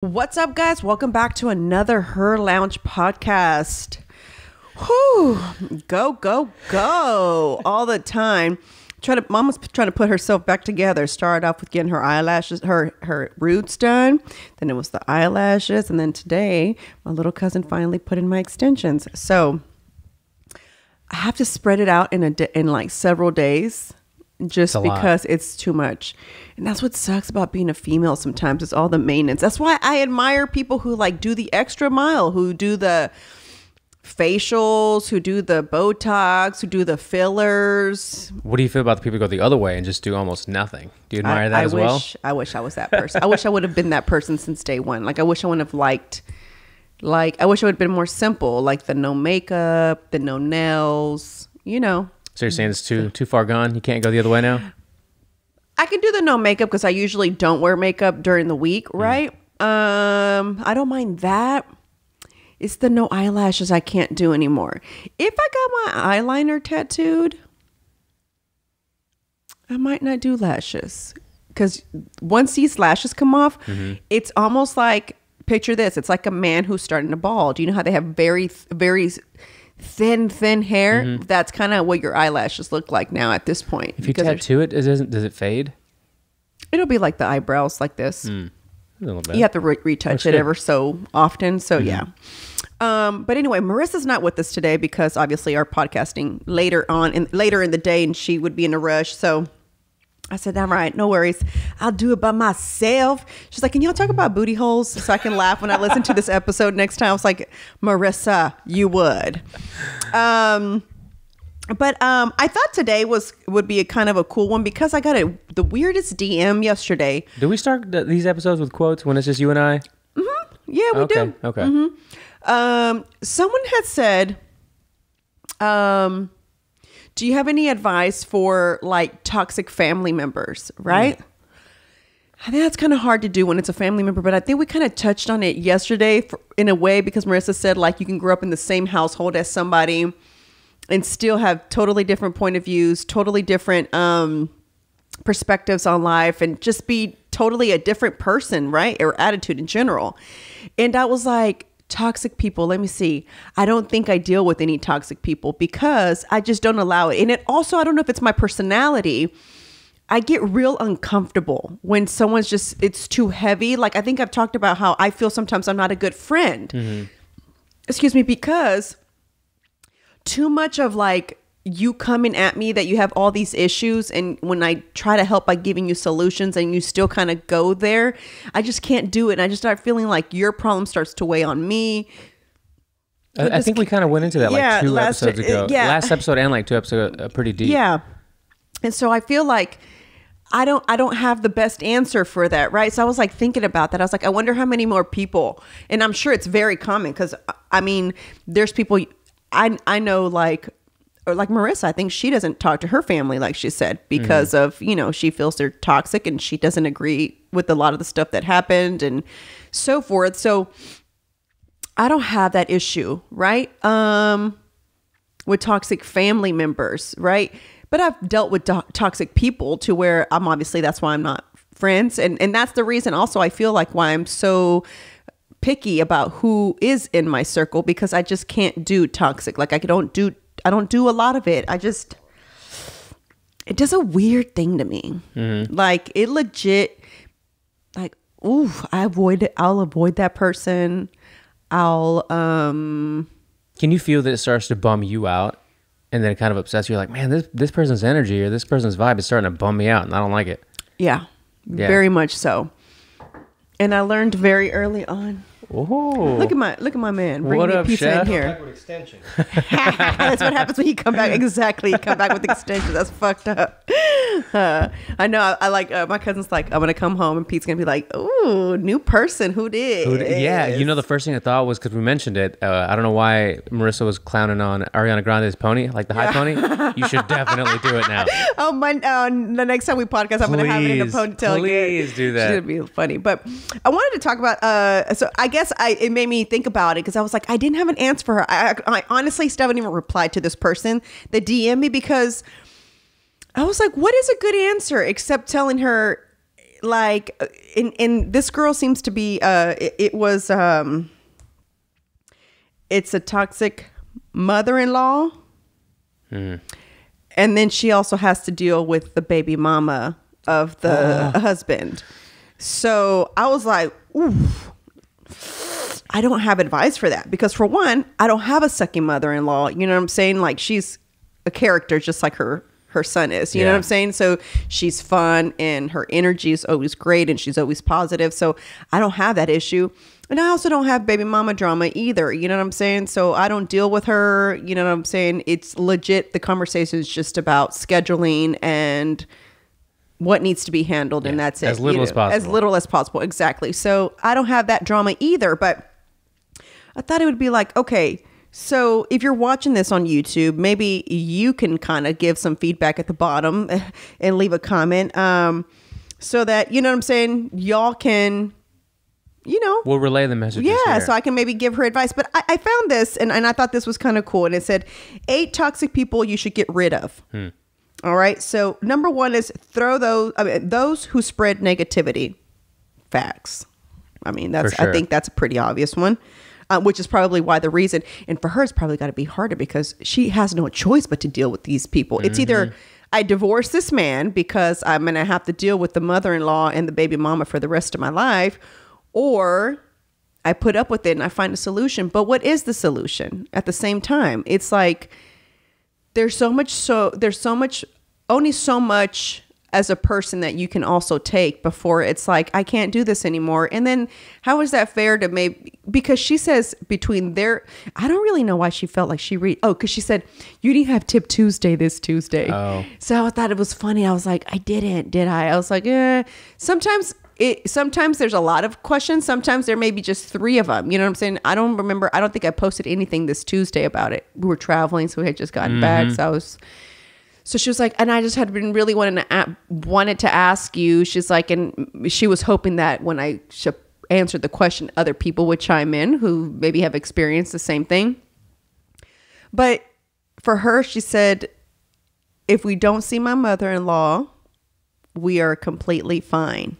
What's up, guys? Welcome back to another HERR Lounge podcast. Whew. Go, go, go all the time. Mama's trying to put herself back together. Started off with getting her eyelashes, her roots done. Then it was the eyelashes. And then today, my little cousin finally put in my extensions. So I have to spread it out in like several days. Just because it's too much. And that's what sucks about being a female sometimes. It's all the maintenance. That's why I admire people who like do the extra mile, who do the facials, who do the Botox, who do the fillers. What do you feel about the people who go the other way and just do almost nothing? Do you admire that as well? I wish I was that person. I wish I would have been that person since day one. Like I wish I would have liked, I wish it would have been more simple, like the no makeup, the no nails, you know. So you're saying it's too far gone? You can't go the other way now? I can do the no makeup because I usually don't wear makeup during the week, right? I don't mind that. It's the no eyelashes I can't do anymore. If I got my eyeliner tattooed, I might not do lashes. Because once these lashes come off, it's almost like, picture this. It's like a man who's starting to bald. You know how they have very, very thin hair? That's kind of what your eyelashes look like now at this point. If you tattoo it, does it fade? It'll be like the eyebrows like this. A little bit. You have to retouch it ever so often. So yeah. But anyway, Marissa's not with us today because obviously our podcasting later in the day, and she would be in a rush. So I said, all right, no worries. I'll do it by myself. She's like, can y'all talk about booty holes so I can laugh when I listen to this episode next time? I was like, Marissa, you would. But I thought today would be a kind of a cool one because I got the weirdest DM yesterday. Do we start these episodes with quotes when it's just you and I? Yeah, we do. Okay. Someone had said, do you have any advice for like toxic family members, right? I think that's kind of hard to do when it's a family member, but I think we kind of touched on it yesterday in a way because Marissa said like you can grow up in the same household as somebody and still have totally different point of views, totally different perspectives on life, and just be totally a different person, right? Or attitude in general. And I was like, toxic people, let me see. I don't think I deal with any toxic people because I just don't allow it. And it also, I don't know if it's my personality. I get real uncomfortable when someone's just, it's too heavy. Like I think I've talked about how I feel sometimes I'm not a good friend. Excuse me, because too much of like you coming at me that you have all these issues, and when I try to help by giving you solutions and you still kind of go there, I just can't do it. And I just start feeling like your problem starts to weigh on me. I think we kind of went into that like two episodes ago. Last episode and like 2 episodes pretty deep. Yeah. And so I feel like I don't have the best answer for that, right? So I was like thinking about that. I was like, I wonder how many more people, and I'm sure it's very common because I mean, there's people I know like Marissa, I think she doesn't talk to her family, like she said, because of, you know, she feels they're toxic and she doesn't agree with a lot of the stuff that happened and so forth. So I don't have that issue, right? With toxic family members, right? But I've dealt with toxic people to where that's why I'm not friends. And that's the reason also I feel like why I'm so picky about who is in my circle, because I just can't do toxic. Like I don't do a lot of it. It does a weird thing to me. Like it legit, like, ooh, I'll avoid that person. Can you feel that it starts to bum you out and then it kind of upsets you? Like, man, this person's energy or this person's vibe is starting to bum me out and I don't like it. Yeah. Very much so. And I learned very early on. Oh, look at my man bringing me pizza chef? in here. Back with extension. That's what happens when you come back. Exactly, you come back with extensions. That's fucked up. I know. I like my cousin's like, I'm gonna come home and Pete's gonna be like, ooh, new person. Who did? Yeah, you know, the first thing I thought was because we mentioned it. I don't know why Marissa was clowning on Ariana Grande's pony, like the high pony. You should definitely do it now. Oh my! The next time we podcast, I'm gonna have it in a ponytail. Please do that. It's gonna be funny. But I wanted to talk about. So I guess it made me think about it because I was like, I didn't have an answer for her. I honestly still haven't even replied to this person that DM'd me because I was like, what is a good answer except telling her like, in this girl seems to be, it's a toxic mother-in-law. And then she also has to deal with the baby mama of the husband. So I was like, oof, I don't have advice for that, because for one, I don't have a sucking mother-in-law. You know what I'm saying? Like, she's a character just like her son is. You know what I'm saying? So she's fun and her energy is always great and she's always positive. So I don't have that issue. And I also don't have baby mama drama either. You know what I'm saying? So I don't deal with her. You know what I'm saying? It's legit. The conversation is just about scheduling and what needs to be handled. And that's it. As little as possible. As little as possible. Exactly. So I don't have that drama either. But I thought it would be like, okay, so if you're watching this on YouTube, maybe you can kind of give some feedback at the bottom and leave a comment, so that, you know what I'm saying, y'all can, you know. We'll relay the messages. Yeah, here. so I can maybe give her advice. But I found this, and I thought this was kind of cool. And it said, 8 toxic people you should get rid of. All right. So number 1 is those who spread negativity. Facts. I mean, that's, For sure. I think that's a pretty obvious one. Which is probably why the reason, and for her, it's probably got to be harder because she has no choice but to deal with these people. It's either I divorce this man because I'm going to have to deal with the mother-in-law and the baby mama for the rest of my life, or I put up with it and I find a solution. But what is the solution at the same time? It's like, there's only so much as a person that you can also take before it's like, I can't do this anymore. And then how is that fair to maybe, because she says between their, I don't really know why she felt like because she said, you didn't have Tip Tuesday this Tuesday. Oh. So I thought it was funny. I was like, I didn't, did I? I was like, sometimes there's a lot of questions. Sometimes there may be just 3 of them. You know what I'm saying? I don't remember. I don't think I posted anything this Tuesday about it. We were traveling, so we had just gotten back. So she was like, and I just had been really wanted to ask you. She's like, and she was hoping that when I answered the question, other people would chime in who maybe have experienced the same thing. But for her, she said, if we don't see my mother-in-law, we are completely fine.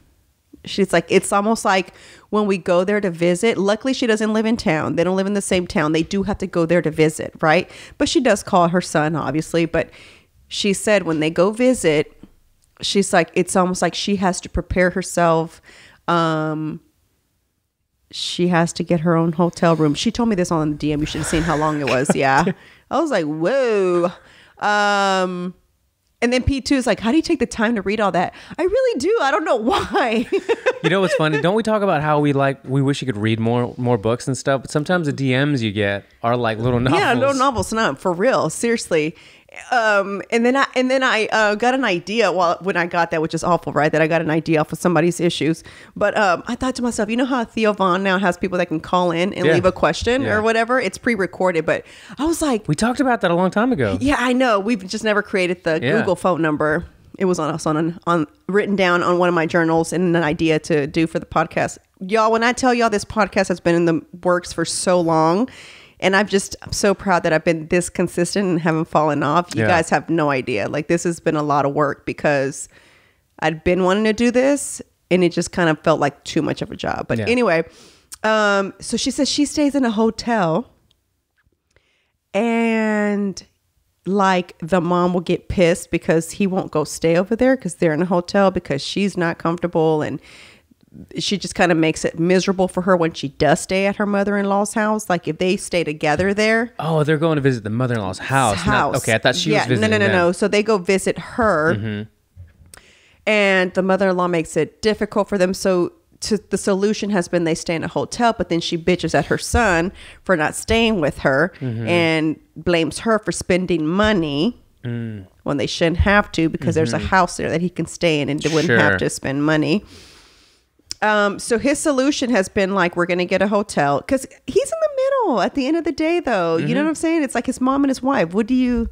She's like, it's almost like when we go there to visit, luckily she doesn't live in town. They don't live in the same town. They do have to go there to visit, right? But she does call her son, obviously. But she said when they go visit, she's like, it's almost like she has to prepare herself. She has to get her own hotel room. She told me this on the DM. You should have seen how long it was. Yeah. I was like, whoa. And then P2 is like, how do you take the time to read all that? I really do. I don't know why. You know what's funny? Don't we talk about how we wish you could read more books and stuff? But sometimes the DMs you get are like little novels. Yeah, little novels. Not for real. Seriously. And then I got an idea when I got that, which is awful, right? That I got an idea off of somebody's issues. But I thought to myself, you know how Theo Vaughn now has people that can call in and leave a question or whatever? It's pre-recorded, but I was like, we talked about that a long time ago. Yeah, I know. We've just never created the Google phone number. It was on written down on one of my journals and an idea to do for the podcast. Y'all, when I tell y'all this podcast has been in the works for so long, and I'm so proud that I've been this consistent and haven't fallen off. You guys have no idea. Like, this has been a lot of work because I'd been wanting to do this and it just kind of felt like too much of a job. But anyway, so she says she stays in a hotel and like the mom will get pissed because he won't go stay over there because they're in a hotel because she's not comfortable, and she just kind of makes it miserable for her when she does stay at her mother-in-law's house. Like, if they stay together there. Oh, they're going to visit the mother-in-law's house. Okay, I thought she was visiting them. No. So they go visit her, and the mother-in-law makes it difficult for them. So the solution has been they stay in a hotel, but then she bitches at her son for not staying with her and blames her for spending money when they shouldn't have to, because there's a house there that he can stay in and wouldn't have to spend money. So his solution has been like, we're going to get a hotel, because he's in the middle at the end of the day, though. You know what I'm saying? It's like his mom and his wife. What do you,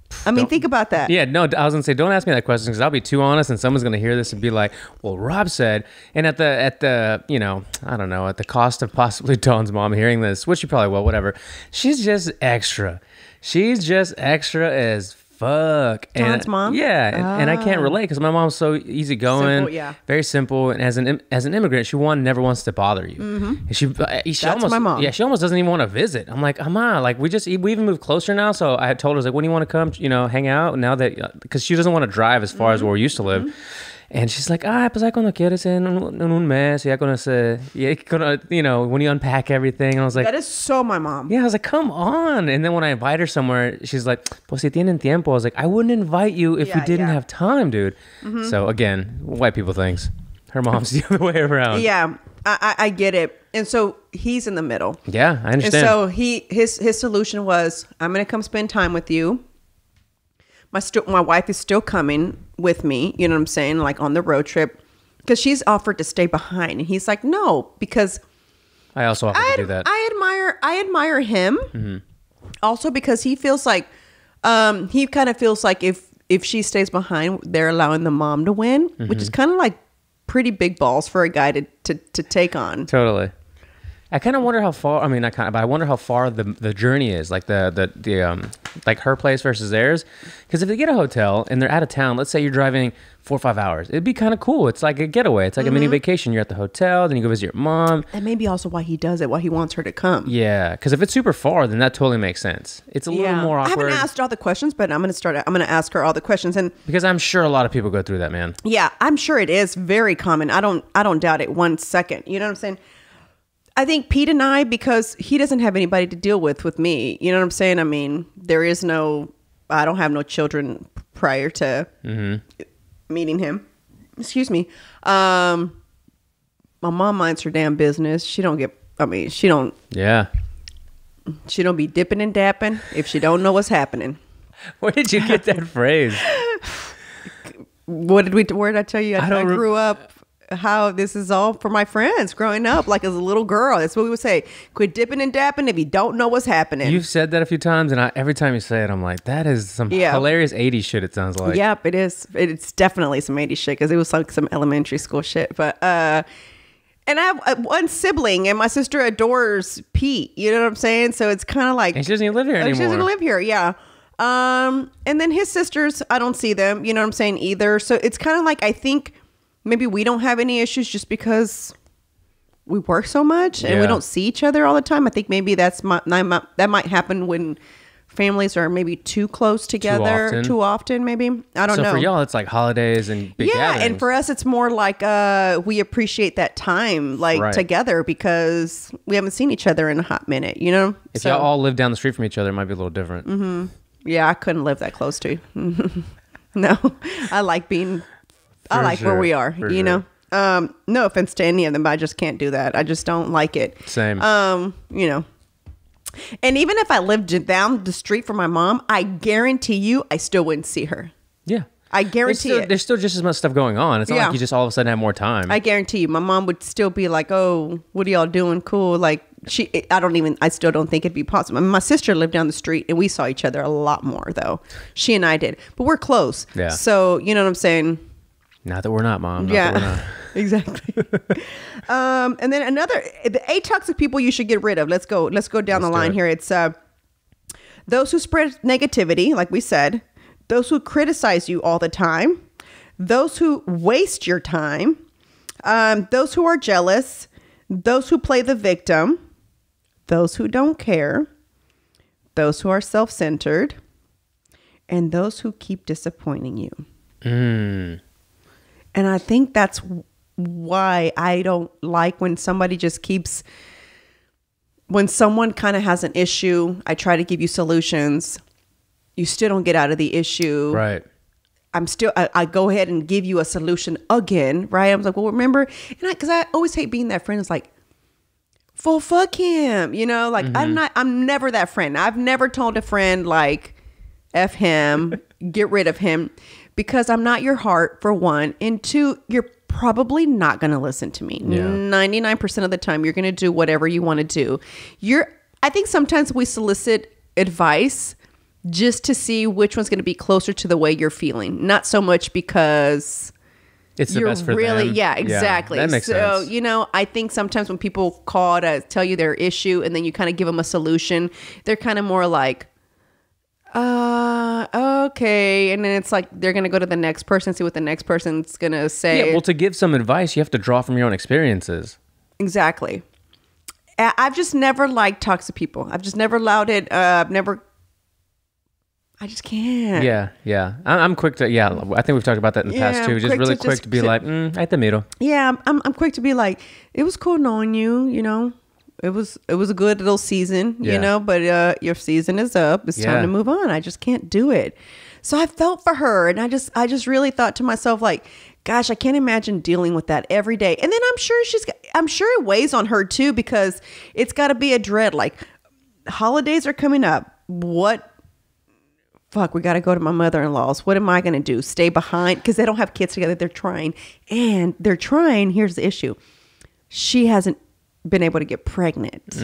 think about that. Yeah, no, I was going to say, don't ask me that question, because I'll be too honest and someone's going to hear this and be like, well, Rob said, and at the, you know, I don't know, at the cost of possibly Dawn's mom hearing this, which she probably will, whatever. She's just extra. She's just extra as fuck. John's mom? Yeah, and I can't relate because my mom's so easygoing, Simple, yeah. very simple. And as an immigrant, she never wants to bother you. And she That's almost, my mom. Yeah, she almost doesn't even want to visit. I'm like, Ama, like we even moved closer now. So I told her, like, when do you want to come, hang out? Now that, because she doesn't want to drive as far as where we used to live. And she's like, pues cuando quieres en un mes, ya when you unpack everything. And I was like, that is so my mom. yeah, I was like, come on. And then when I invite her somewhere, she's like, pues si tienen tiempo. I was like, I wouldn't invite you if we didn't have time, dude. So again, white people things. Her mom's the other way around. Yeah, I get it. And so he's in the middle. Yeah, I understand. And so his solution was, I'm going to come spend time with you. My wife is still coming with me, you know what I'm saying, like on the road trip, because she's offered to stay behind, and he's like, no, because I also offered to do that. I admire him, also because he feels like he kind of feels like if she stays behind, they're allowing the mom to win, which is kind of like pretty big balls for a guy to take on. Totally. I kind of wonder how far. I mean, but I wonder how far the journey is, like the like her place versus theirs. Because if they get a hotel and they're out of town, let's say you're driving 4 or 5 hours, it'd be kind of cool. It's like a getaway. It's like a mini vacation. You're at the hotel, then you go visit your mom. That may be also why he does it. Why he wants her to come. Yeah, because if it's super far, then that totally makes sense. It's a little more awkward. I haven't asked all the questions, but I'm going to ask her all the questions, and because I'm sure a lot of people go through that, man. Yeah, I'm sure it is very common. I don't doubt it 1 second. You know what I'm saying? I think Pete and I, because he doesn't have anybody to deal with me. You know what I'm saying? I mean, I don't have no children prior to meeting him. Excuse me. My mom minds her damn business. She don't be dipping and dapping if she don't know what's happening. Where did you get that phrase? Where did I tell you? I grew up. How this is all for my friends growing up, like as a little girl. That's what we would say. Quit dipping and dapping if you don't know what's happening. You've said that a few times, and every time you say it, I'm like, that is some hilarious 80s shit, it sounds like. Yep, it is. It's definitely some 80s shit, because it was like some elementary school shit. But and I have one sibling, and my sister adores Pete. You know what I'm saying? So it's kind of like, and she doesn't even live here anymore. She doesn't live here, yeah. And then his sisters, I don't see them. You know what I'm saying, either. So it's kind of like, I think maybe we don't have any issues just because we work so much and we don't see each other all the time. I think maybe that might happen when families are maybe too close together too often maybe. I don't know. So for y'all, it's like holidays and big gatherings. And for us, it's more like we appreciate that time together, because we haven't seen each other in a hot minute, you know? If y'all all live down the street from each other, it might be a little different. Yeah, I couldn't live that close to you. No, I like where we are, you know. No offense to any of them, but I just can't do that. I just don't like it. Same. You know. And even if I lived down the street from my mom, I guarantee you I still wouldn't see her. Yeah. I guarantee it. There's still just as much stuff going on. It's not like you just all of a sudden have more time. I guarantee you my mom would still be like, oh, what are y'all doing? Cool. Like I still don't think it'd be possible. I mean, my sister lived down the street and we saw each other a lot more though. She and I did, but we're close. Yeah. So, you know what I'm saying? Not that we're not, Mom. That we're not. Exactly. And then the 8 toxic people you should get rid of. Let's go down the line here. It's those who spread negativity, like we said, those who criticize you all the time, those who waste your time, those who are jealous, those who play the victim, those who don't care, those who are self-centered, and those who keep disappointing you. And I think that's why I don't like when somebody just keeps, when someone kind of has an issue, I try to give you solutions. You still don't get out of the issue. Right. I go ahead and give you a solution again. Right. I was like, well, remember, because I always hate being that friend. It's like, well, fuck him. You know, like I'm never that friend. I've never told a friend like, F him, get rid of him. Because I'm not your heart, for one. And 2, you're probably not going to listen to me. Yeah. 99% of the time, you're going to do whatever you want to do. I think sometimes we solicit advice just to see which one's going to be closer to the way you're feeling. Not so much because it's the best for them. Yeah, exactly. Yeah, that makes sense. So, you know, I think sometimes when people call to tell you their issue and then you kind of give them a solution, they're kind of more like, Okay. And then it's like they're gonna go to the next person, see what the next person's gonna say. Yeah, well, to give some advice, you have to draw from your own experiences. Exactly. I've just never liked toxic people. I've just never allowed it. I just can't. Yeah. I'm quick to, I think we've talked about that in the past too. Just really quick to be like, ahí te miro. Yeah, I'm quick to be like, it was cool knowing you, It was a good little season, but your season is up. It's time to move on. I just can't do it. So I felt for her, and I just really thought to myself, like, gosh, I can't imagine dealing with that every day. And then I'm sure it weighs on her too, because it's got to be a dread. Like, holidays are coming up. Fuck, we got to go to my mother-in-law's. What am I going to do? Stay behind? Because they don't have kids together. They're trying. Here's the issue. She hasn't been able to get pregnant.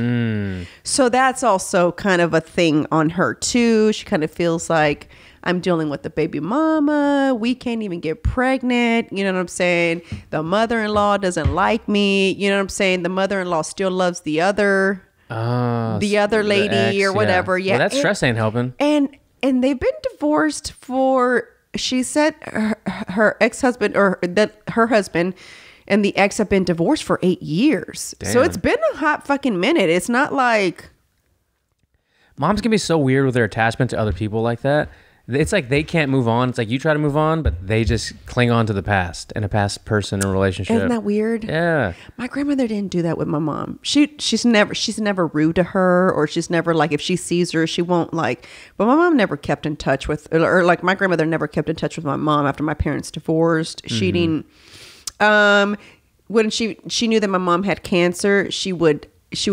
So that's also kind of a thing on her too. She kind of feels like, I'm dealing with the baby mama. We can't even get pregnant. You know what I'm saying? The mother-in-law doesn't like me. You know what I'm saying? The mother-in-law still loves the other lady or whatever. Yeah. Well, that stress ain't helping. And they've been divorced for, she said her ex-husband or that her husband and the ex have been divorced for 8 years. Damn. So it's been a hot fucking minute. It's not like. Moms can be so weird with their attachment to other people like that. It's like they can't move on. It's like you try to move on, but they just cling on to the past and a past person or relationship. Isn't that weird? Yeah. My grandmother didn't do that with my mom. She's never rude to her, or she's never like, if she sees her, she won't like. But my mom never kept in touch with, or like my grandmother never kept in touch with my mom after my parents divorced. She didn't. When she knew that my mom had cancer, she would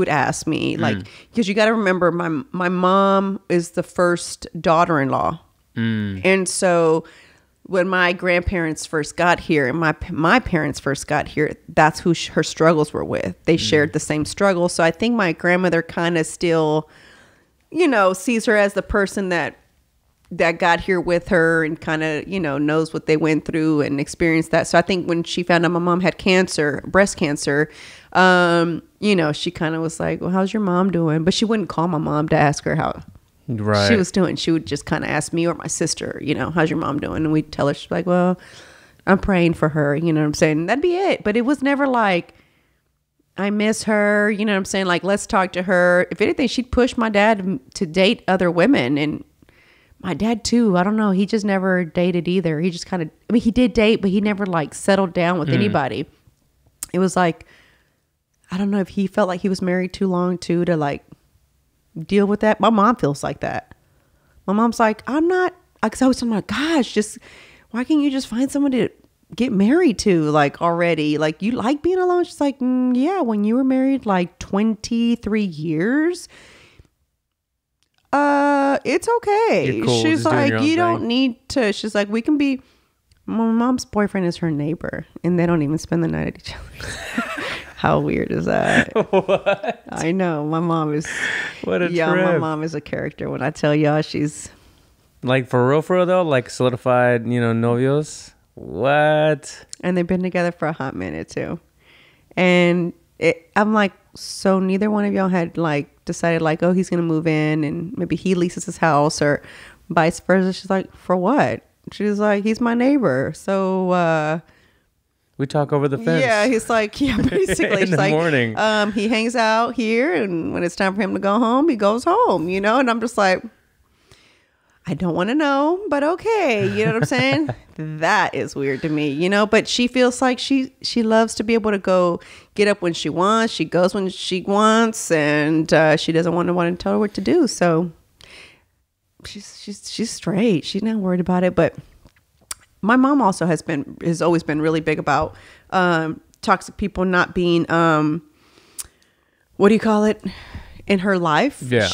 ask me, like, because you got to remember, my mom is the first daughter-in-law. And so when my grandparents first got here and my parents first got here, that's who her struggles were with. They shared the same struggle. So I think my grandmother kind of still, sees her as the person that got here with her and kind of, knows what they went through and experienced that. So I think when she found out my mom had cancer, breast cancer, she kind of was like, well, how's your mom doing? But she wouldn't call my mom to ask her how she was doing. She would just kind of ask me or my sister, how's your mom doing? And we'd tell her, she's like, well, I'm praying for her. You know what I'm saying? That'd be it. But it was never like, I miss her. You know what I'm saying? Like, let's talk to her. If anything, she'd push my dad to date other women. And my dad too. I don't know. He just never dated either. He just kind of, he did date, but he never like settled down with anybody. It was like, I don't know if he felt like he was married too long too to like deal with that. My mom feels like that. My mom's like, I'm not, because I was like, gosh, why can't you just find someone to get married to like already? Like, you like being alone? She's like, yeah, when you were married like 23 years, it's okay. Cool. She's like, you don't need to. She's like, we can be. My mom's boyfriend is her neighbor, and they don't even spend the night at each other. How weird is that? What? I know. My mom is. What a trip. My mom is a character. When I tell y'all, she's like for real though, like solidified, novios. What? And they've been together for a hot minute too. And I'm like, so neither one of y'all had like decided like, oh, he's gonna move in and maybe he leases his house or vice versa. She's like, for what? She's like, he's my neighbor. So we talk over the fence. Yeah, he's like, yeah, basically. In the morning. He hangs out here, and when it's time for him to go home, he goes home, And I'm just like, I don't want to know, but okay. You know what I'm saying? That is weird to me, But she feels like she loves to be able to go get up when she wants. She goes when she wants, and she doesn't want to tell her what to do. So she's straight. She's not worried about it, but. My mom also has always been really big about toxic people not being what do you call it, in her life. Yeah.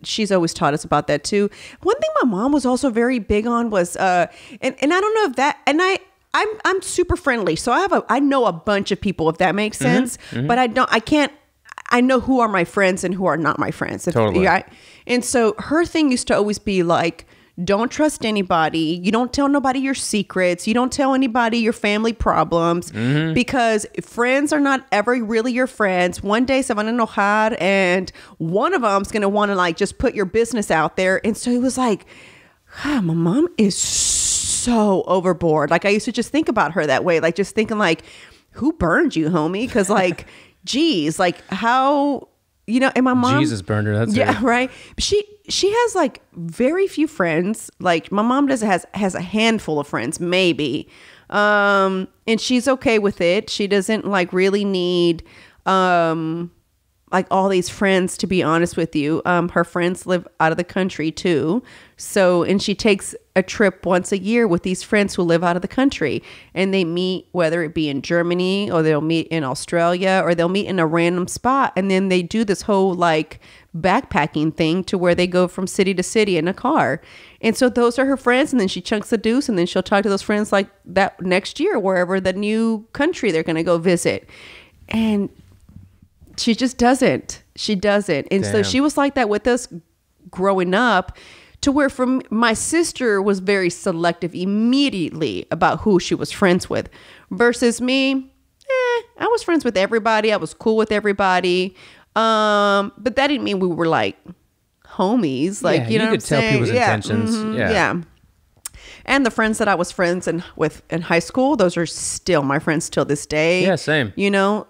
She's always taught us about that too. One thing my mom was also very big on was and I don't know if that, and I'm super friendly, so I know a bunch of people, if that makes sense. But I know who are my friends and who are not my friends. Totally. And so her thing used to always be like, Don't trust anybody. You don't tell nobody your secrets. You don't tell anybody your family problems because friends are not ever really your friends. One day se van a enojar and one of them's going to want to like just put your business out there. And so he was like, my mom is so overboard. Like I used to just think about her that way. Like just thinking like, who burned you, homie? Because like, geez, like how... You know, and my mom... Jesus burned her. That's it. Right. She has like very few friends. Like my mom has a handful of friends, maybe. And she's okay with it. She doesn't like really need like all these friends, to be honest with you. Her friends live out of the country too. So, and she takes a trip once a year with these friends who live out of the country, and they meet, whether it be in Germany or they'll meet in Australia or they'll meet in a random spot. And then they do this whole like backpacking thing to where they go from city to city in a car. And so those are her friends. And then she chunks the deuce and then she'll talk to those friends like that next year, wherever the new country they're going to go visit. And she just doesn't. She doesn't. And so she was like that with us growing up, to where from my sister was very selective immediately about who she was friends with, versus me. I was friends with everybody. I was cool with everybody. But that didn't mean we were like homies. Like, you know, could tell people's intentions. Yeah. And the friends that I was friends with in high school, those are still my friends till this day. Yeah, same. You know,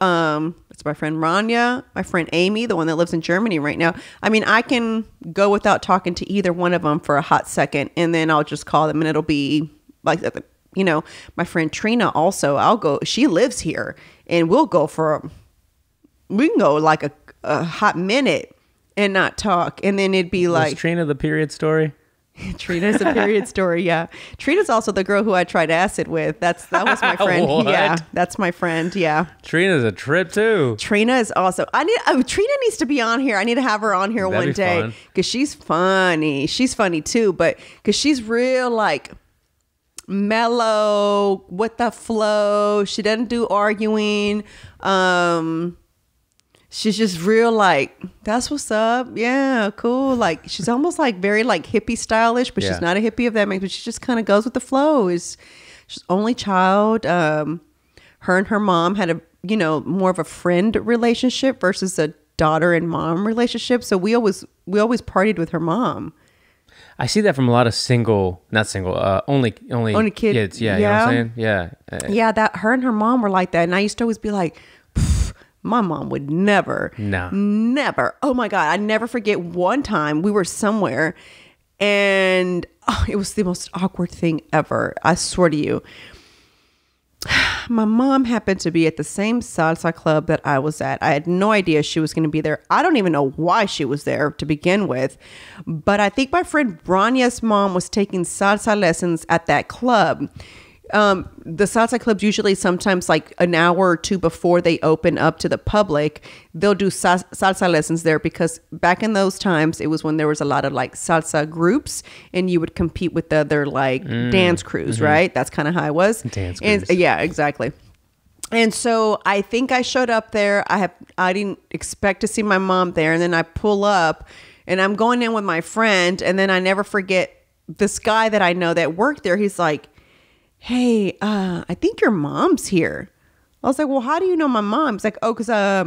it's my friend Rania, my friend Amy, the one that lives in Germany right now. I mean, I can go without talking to either one of them for a hot second, and then I'll just call them and it'll be like, you know, my friend Trina also, she lives here, and we can go like a hot minute and not talk. And then it'd be like... Was Trina the period story? Trina's a period story. Yeah. Trina's also the girl who I tried acid with. That was my friend. What? Yeah. That's my friend. Yeah. Trina's a trip too. Trina is also, Trina needs to be on here. I need to have her on here one day because she's funny. She's funny too, but because she's real like mellow with the flow. She doesn't do arguing. She's just real like, that's what's up. Yeah, cool. Like she's almost like very like hippie stylish, but she's not a hippie if that makes, but she just kind of goes with the flow. She's only child. Her and her mom had more of a friend relationship versus a daughter and mom relationship. So we always partied with her mom. I see that from a lot of only kids. Yeah, you know what I'm saying? Yeah. Yeah, that her and her mom were like that. And I used to always be like, my mom would never. Oh my God. I never forget one time we were somewhere and it was the most awkward thing ever. I swear to you. My mom happened to be at the same salsa club that I was at. I had no idea she was going to be there. I don't even know why she was there to begin with. But I think my friend Brania's mom was taking salsa lessons at that club. The salsa clubs usually sometimes like an hour or two before they open up to the public, they'll do salsa lessons there because back in those times, it was when there was a lot of like salsa groups and you would compete with the other like dance crews, right? That's kind of how it was. Dance crews. Yeah, exactly. And so I think I showed up there. I didn't expect to see my mom there. And then I pull up and I'm going in with my friend. And then I never forget this guy that I know that worked there. He's like, hey, I think your mom's here. I was like, well, how do you know my mom? He's like, oh, because I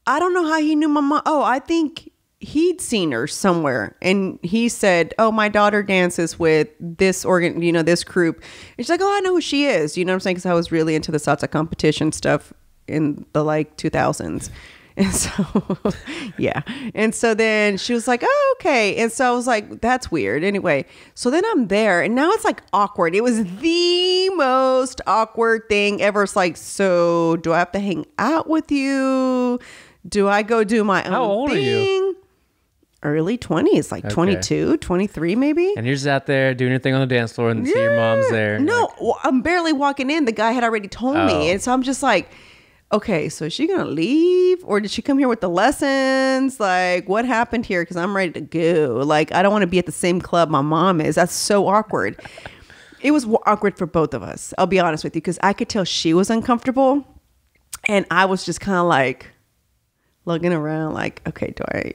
don't know how he knew my mom. Oh, I think he'd seen her somewhere. And he said, oh, my daughter dances with this this group. And she's like, oh, I know who she is. You know what I'm saying? Because I was really into the salsa competition stuff in the like 2000s. And so, yeah. And so then she was like, oh, okay. And so I was like, that's weird. Anyway, so then I'm there and now it's like awkward. It was the most awkward thing ever. It's like, so do I have to hang out with you? Do I go do my own thing? How old are you? Early 20s, like 22, 23 maybe. And you're just out there doing your thing on the dance floor and see your mom's there. No, I'm barely walking in. The guy had already told me. And so I'm just like, okay, so is she going to leave or did she come here with the lessons? Like, what happened here? Because I'm ready to go. Like, I don't want to be at the same club my mom is. That's so awkward. It was awkward for both of us. I'll be honest with you because I could tell she was uncomfortable. And I was just kind of like looking around like, okay,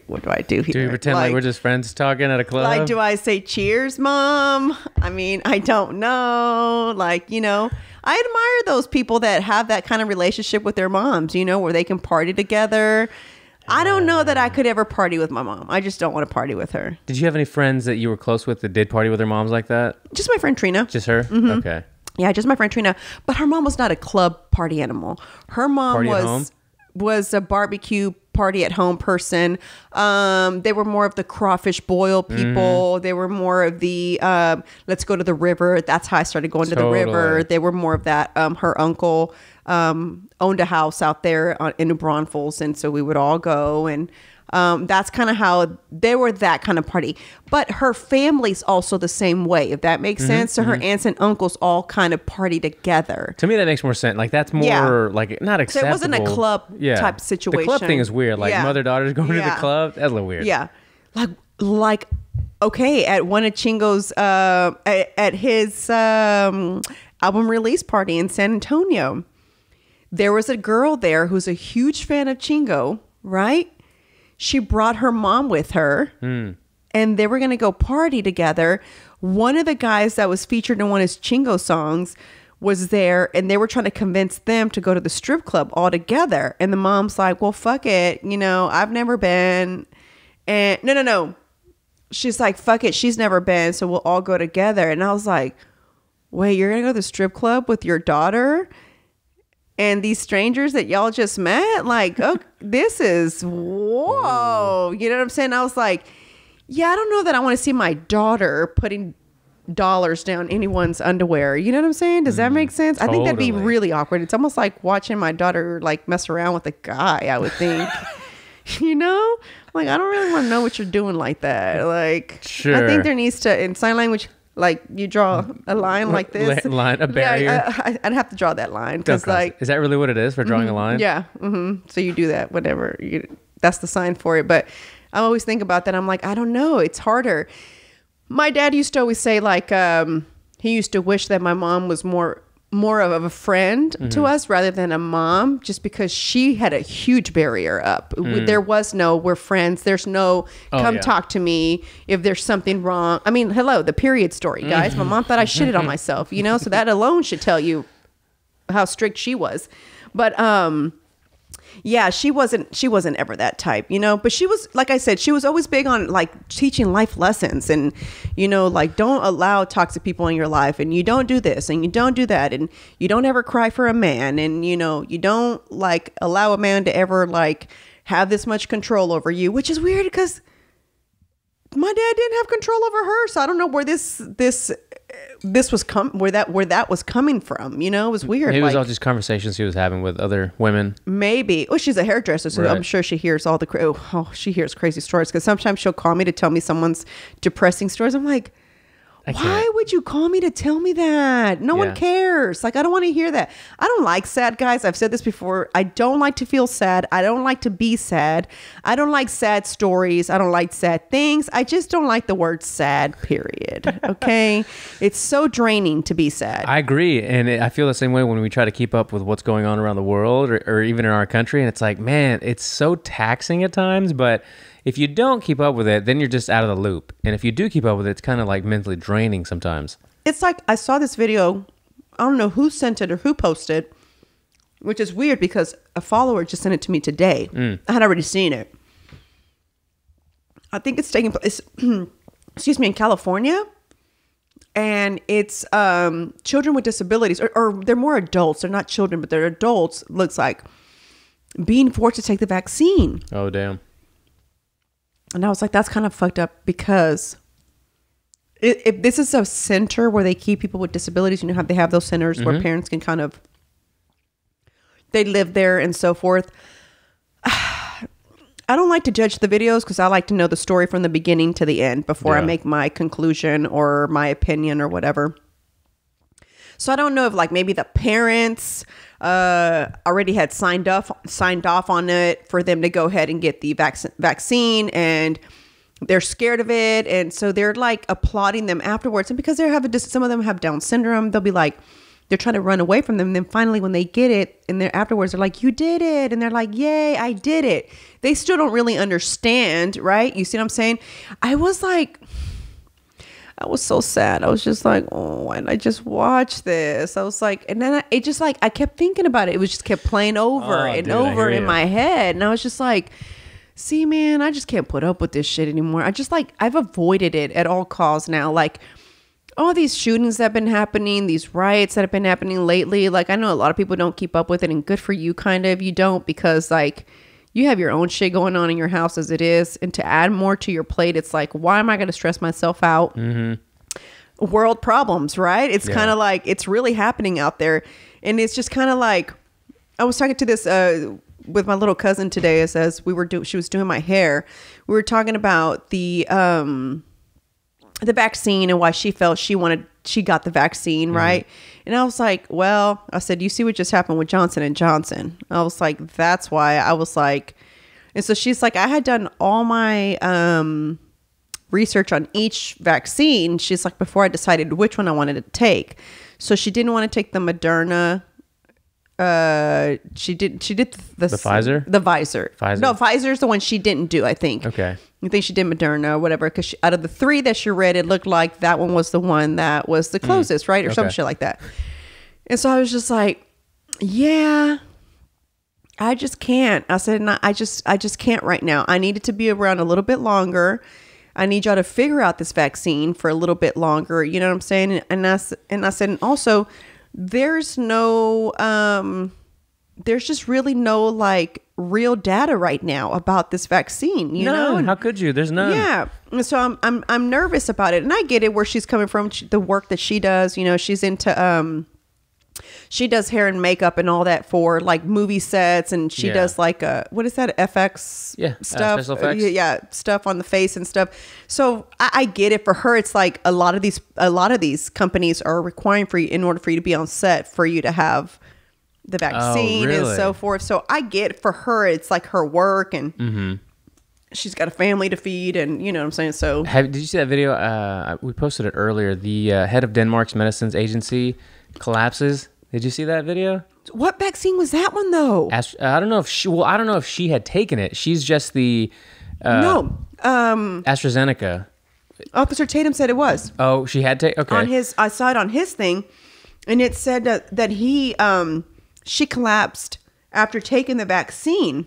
what do I do here? Do we pretend like we're just friends talking at a club? Like, do I say cheers, mom? I mean, I don't know. Like, you know, I admire those people that have that kind of relationship with their moms, you know, where they can party together. I don't know that I could ever party with my mom. I just don't want to party with her. Did you have any friends that you were close with that did party with their moms like that? Just my friend Trina. Just her? Mm-hmm. Okay. Yeah, just my friend Trina. But her mom was not a club party animal. Her mom Party at home? was a barbecue party at home person. They were more of the crawfish boil people. They were more of the let's go to the river. That's how I started going to the river. They were more of that. Her uncle owned a house out there in New Braunfels, and so we would all go, and that's kind of how they were, that kind of party. But her family's also the same way, if that makes sense. So her aunts and uncles all kind of party together. To me, that makes more sense. Like, that's more like not acceptable. So it wasn't a club type situation. The club thing is weird. Like mother-daughters going to the club. That's a little weird. Yeah. Like okay, at one of Chingo's at his album release party in San Antonio, there was a girl there who's a huge fan of Chingo, right? She brought her mom with her, and they were going to go party together. One of the guys that was featured in one of his Chingo songs was there, and they were trying to convince them to go to the strip club all together. And the mom's like, well, fuck it. You know, I've never been. And no. She's like, fuck it. She's never been. So we'll all go together. And I was like, wait, you're going to go to the strip club with your daughter? And these strangers that y'all just met? Like, oh, this is, whoa. You know what I'm saying? I was like, yeah, I don't know that I want to see my daughter putting dollars down anyone's underwear. You know what I'm saying? Does that make sense? Totally. I think that'd be really awkward. It's almost like watching my daughter like mess around with a guy, I would think. You know? Like, I don't really want to know what you're doing like that. Like, sure. I think there needs to, in sign language, like you draw a line like this. A barrier. Yeah, I'd have to draw that line. Because like, is that really what it is for drawing a line? Yeah. So you do that, whatever. That's the sign for it. But I always think about that. I'm like, I don't know. It's harder. My dad used to always say like, he used to wish that my mom was more of a friend to us rather than a mom, just because she had a huge barrier up. There was no, we're friends. There's no, come talk to me if there's something wrong. I mean, hello, the period story, guys. My mom thought I shitted on myself, you know? So that alone should tell you how strict she was. But, yeah, she wasn't ever that type, you know, but she was, like I said, she was always big on like teaching life lessons and, you know, like don't allow toxic people in your life, and you don't do this and you don't do that, and you don't ever cry for a man, and, you know, you don't like allow a man to ever like have this much control over you, which is weird because my dad didn't have control over her. So I don't know where this was where that was coming from, you know. It was weird. Maybe it was all just conversations he was having with other women. Maybe. Oh, she's a hairdresser, so right. I'm sure she hears all the she hears crazy stories, because sometimes she'll call me to tell me someone's depressing stories. I'm like, why would you call me to tell me that? No one cares. Like, I don't want to hear that. I don't like sad guys. I've said this before. I don't like to feel sad. I don't like to be sad. I don't like sad stories. I don't like sad things. I just don't like the word sad, period. Okay? It's so draining to be sad. I agree. And I feel the same way when we try to keep up with what's going on around the world or even in our country. And it's like, man, it's so taxing at times, but if you don't keep up with it, then you're just out of the loop. And if you do keep up with it, it's kind of like mentally draining sometimes. It's like, I saw this video, I don't know who sent it or who posted, which is weird because a follower just sent it to me today. I had already seen it. I think it's taking place, excuse me, in California. And it's children with disabilities, or they're more adults. They're not children, but they're adults, looks like, being forced to take the vaccine. Oh, damn. And I was like, that's kind of fucked up, because if this is a center where they keep people with disabilities, you know how they have those centers where parents can kind of, they live there and so forth. I don't like to judge the videos because I like to know the story from the beginning to the end before I make my conclusion or my opinion or whatever. So I don't know if like maybe the parents already had signed off on it for them to go ahead and get the vaccine, and they're scared of it, and so they're like applauding them afterwards. And because they have some of them have Down syndrome, they'll they're trying to run away from them. And then finally, when they get it, and they're afterwards, they're like, "You did it," and they're like, "Yay, I did it." They still don't really understand, right? You see what I'm saying? I was so sad. I was just like, oh, why didn't I just watch this? I was like, and then it just like, I kept thinking about it. It was just kept playing over over in my head. And I was just like, see, man, I just can't put up with this shit anymore. I just like, I've avoided it at all costs now. Like all these shootings that have been happening, these riots that have been happening lately. Like I know a lot of people don't keep up with it, and good for you kind of. You don't, because like you have your own shit going on in your house as it is. And to add more to your plate, it's like, why am I going to stress myself out? Mm-hmm. World problems, right? It's kind of like, it's really happening out there. And it's just kind of like, I was talking to this with my little cousin today as she was doing my hair. We were talking about the vaccine and why she felt she got the vaccine, right? And I was like, well, I said, you see what just happened with Johnson and Johnson. I was like, that's why. I was like, and so she's like, I had done all my research on each vaccine. She's like, before I decided which one I wanted to take. So she didn't want to take the Moderna. She did the Pfizer? The Pfizer. No, Pfizer's the one she didn't do, I think. Okay. I think she did Moderna or whatever, because out of the 3 that she read, it looked like that one was the one that was the closest, right? Or some shit like that. And so I was just like, yeah, I just can't. I said, no, I just can't right now. I need it to be around a little bit longer. I need y'all to figure out this vaccine for a little bit longer. You know what I'm saying? And I said, and also there's no, there's just really no like real data right now about this vaccine, you know? How could you? There's none. Yeah. And so I'm nervous about it. And I get it where she's coming from, the work that she does, you know, she's into, she does hair and makeup and all that for like movie sets, and she does like what is that, FX stuff? Special effects. Yeah, stuff on the face and stuff. So I get it. For her, it's like a lot of these companies are requiring for you, in order for you to be on set, for you to have the vaccine and so forth. So I get it. For her, it's like her work, and she's got a family to feed, and you know what I'm saying. So did you see that video? We posted it earlier. The head of Denmark's medicines agency collapses. Did you see that video? What vaccine was that one though? I don't know if she had taken it. She's just the AstraZeneca. Officer Tatum said it was. Oh, she had taken. Okay. I saw it on his thing, and it said that she collapsed after taking the vaccine.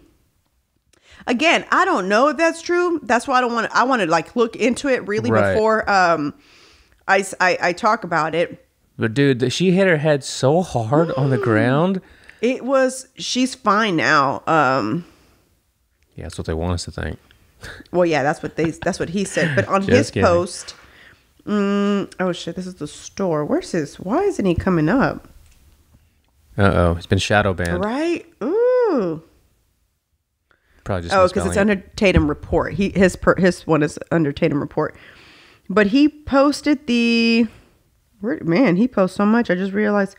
Again, I don't know if that's true. That's why I want to like look into it really before I talk about it. But dude, she hit her head so hard on the ground. She's fine now. Yeah, that's what they want us to think. Well, yeah, that's what he said. But on his post, oh shit, this is the store. Where's his? Why isn't he coming up? Uh-oh, he's been shadow banned. Right? Ooh. Probably just because it's under Tatum Report. His one is under Tatum Report. But he posted the... Man, he posts so much. I just realized.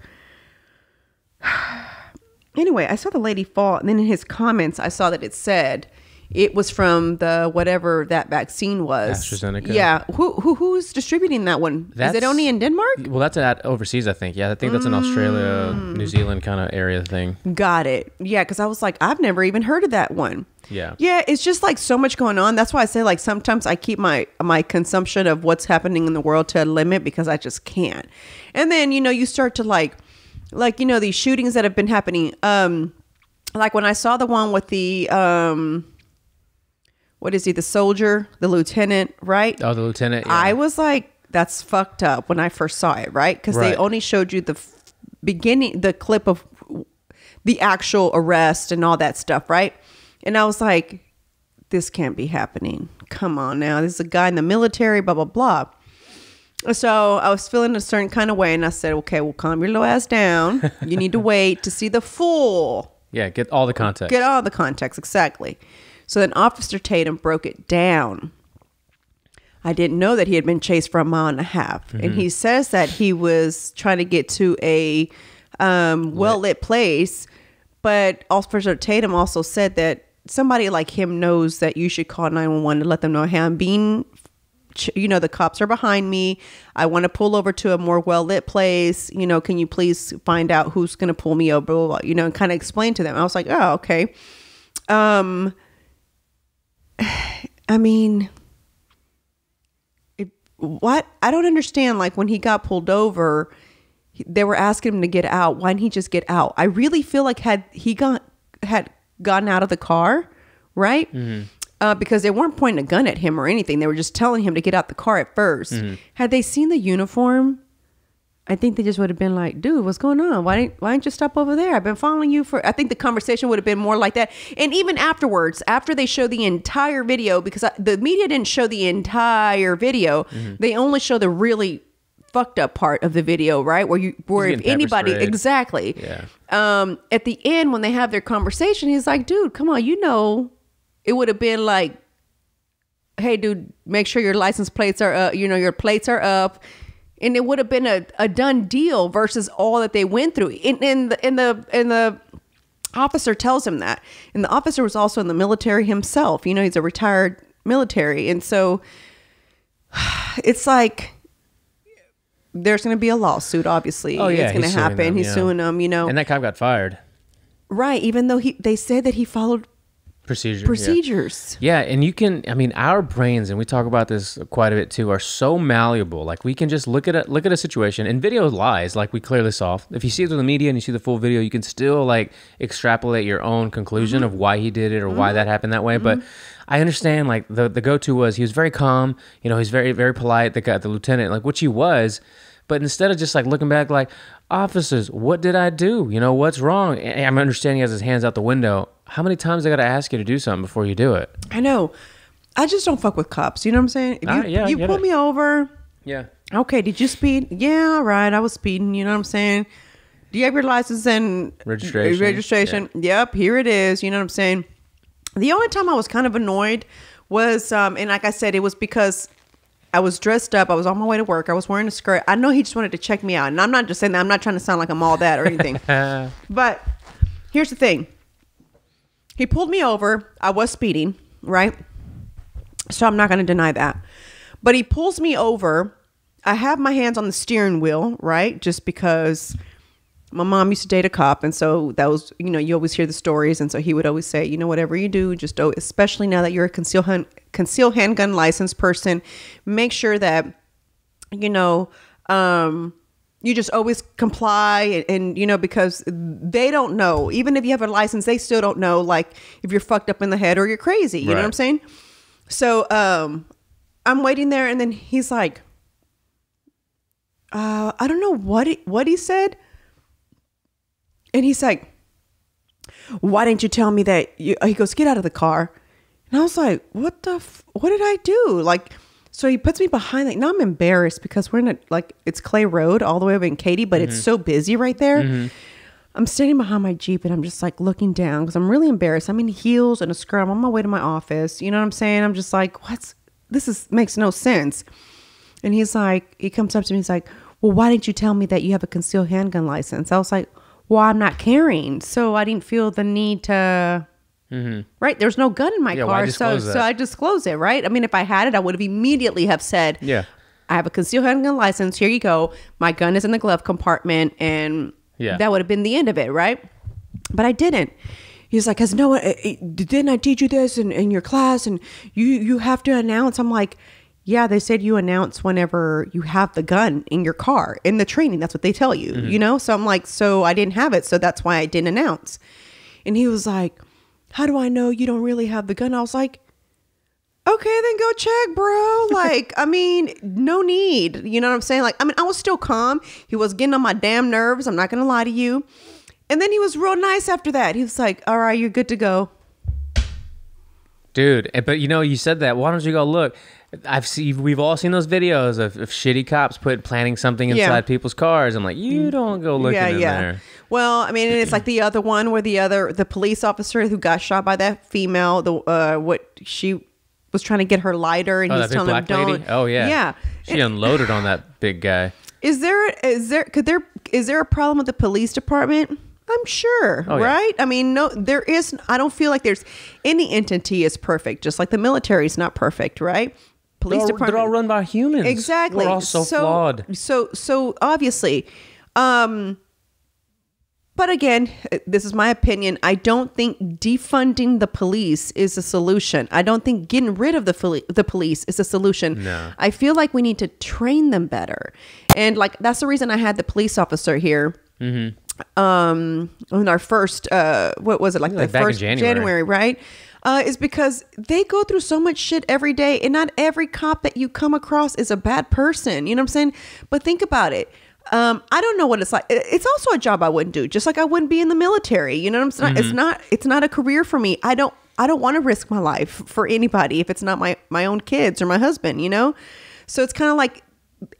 Anyway, I saw the lady fall, and then in his comments, I saw that it said it was from the whatever that vaccine was. AstraZeneca. Yeah. Who's distributing that one? Is it only in Denmark? Well, that's overseas, I think. Yeah, I think that's an Australia, New Zealand kind of area thing. Got it. Yeah, because I was like, I've never even heard of that one. Yeah. Yeah, it's just like so much going on. That's why I say like sometimes I keep my consumption of what's happening in the world to a limit, because I just can't. And then, you know, you start to like, you know, these shootings that have been happening. Like when I saw the one with the, what is he? The soldier, the lieutenant, right? Oh, the lieutenant. Yeah. I was like, that's fucked up when I first saw it, right? Because they only showed you the beginning, the clip of the actual arrest and all that stuff, right? And I was like, this can't be happening. Come on now. This is a guy in the military, blah, blah, blah. So I was feeling a certain kind of way. And I said, okay, well, calm your little ass down. You need to wait to see the full. Yeah, get all the context. Get all the context, exactly. So then Officer Tatum broke it down. I didn't know that he had been chased for 1.5 miles. And he says that he was trying to get to a well-lit place. But Officer Tatum also said that somebody like him knows that you should call 911 to let them know, hey, I'm being the cops are behind me. I want to pull over to a more well-lit place. Can you please find out who's going to pull me over, blah, blah, blah, and kind of explain to them. I was like, oh, okay. I mean, what? I don't understand. Like when he got pulled over, they were asking him to get out. Why didn't he just get out? I really feel like had gotten out of the car, right? Because they weren't pointing a gun at him or anything. They were just telling him to get out the car at first. Had they seen the uniform, I think they just would have been like, dude, what's going on? Why didn't you stop over there? I've been following you I think the conversation would have been more like that. And even afterwards, after they show the entire video, because the media didn't show the entire video, they only show the really fucked up part of the video, right? Where if anybody, exactly. Yeah. At the end, when they have their conversation, he's like, dude, come on, it would have been like, hey, dude, make sure your license plates are, your plates are up. And it would have been a done deal versus all that they went through. And the officer tells him that. And the officer was also in the military himself. He's a retired military. And so it's like, there's going to be a lawsuit, obviously. Oh, yeah. It's going to happen. He's suing them, And that cop got fired. Right. Even though they said that he followed procedures. Yeah. And our brains, and we talk about this quite a bit too, are so malleable. Like we can just look at a situation, and video lies, like we clearly saw. If you see it through the media and you see the full video, you can still like extrapolate your own conclusion of why he did it or why that happened that way. But I understand like the go-to was he was very calm, he's very, very polite, the lieutenant, like which he was. But instead of just like looking back like, officers, what did I do? What's wrong? And I'm understanding he has his hands out the window. How many times I got to ask you to do something before you do it? I know. I just don't fuck with cops. You know what I'm saying? If you pull me over. Yeah. Okay. Did you speed? Yeah. Right. I was speeding. You know what I'm saying? Do you have your license and registration? Yeah. Yep. Here it is. You know what I'm saying? The only time I was kind of annoyed was, and like I said, it was because I was dressed up. I was on my way to work. I was wearing a skirt. I know he just wanted to check me out. And I'm not just saying that. I'm not trying to sound like I'm all that or anything. But here's the thing. He pulled me over. I was speeding, right? So I'm not going to deny that. But he pulls me over. I have my hands on the steering wheel, right? Just because my mom used to date a cop. And so that was, you always hear the stories. And so he would always say, whatever you do, just do, especially now that you're a concealed handgun licensed person, make sure that, you just always comply and because they don't know, even if you have a license, they still don't know, like if you're fucked up in the head or you're crazy, you know what I'm saying? So, I'm waiting there and then he's like, I don't know what he said. And he's like, why didn't you tell me that he goes, get out of the car. And I was like, what did I do? Like, so he puts me behind, now I'm embarrassed because we're in it's Clay Road all the way over in Katy, but it's so busy right there. I'm standing behind my Jeep and I'm just like looking down because I'm really embarrassed. I'm in heels and a skirt. I'm on my way to my office. You know what I'm saying? I'm just like, makes no sense. And he comes up to me. He's like, well, why didn't you tell me that you have a concealed handgun license? I was like, well, I'm not carrying. So I didn't feel the need to... Right. There's no gun in my car. So I disclose it. Right. I mean, if I had it, I would have immediately have said, I have a concealed handgun license. Here you go. My gun is in the glove compartment. And that would have been the end of it. Right. But I didn't. He's like, didn't I teach you this in your class? And you have to announce. I'm like, yeah, they said you announce whenever you have the gun in your car in the training. That's what they tell you, So I'm like, so I didn't have it. So that's why I didn't announce. And he was like, how do I know you don't really have the gun? I was like, okay, then go check, bro. Like, I mean, no need. You know what I'm saying? Like, I mean, I was still calm. He was getting on my damn nerves. I'm not going to lie to you. And then he was real nice after that. He was like, all right, you're good to go. Dude, but you said that. Why don't you go look? We've all seen those videos of shitty cops planting something inside people's cars. I'm like, you don't go looking in there. Well, I mean, and it's like the other one where the police officer who got shot by that female, she was trying to get her lighter and he's telling him don't. Lady? Oh yeah. Yeah. She unloaded on that big guy. Is there a problem with the police department? I'm sure, right? I mean, no, there is. I don't feel like there's any entity is perfect, just like the military is not perfect, right? police department. They're all run by humans. Exactly. We're all so flawed. So obviously, but again, this is my opinion. I don't think defunding the police is a solution. I don't think getting rid of the police is a solution. No. I feel like we need to train them better. And like, that's the reason I had the police officer here. On our first, what was it? Like the first January, right? Is because they go through so much shit every day, and not every cop that you come across is a bad person. You know what I'm saying? But think about it. I don't know what it's like. It's also a job I wouldn't do, just like I wouldn't be in the military. You know what I'm saying? It's not a career for me. I don't want to risk my life for anybody if it's not my own kids or my husband, you know? So it's kind of like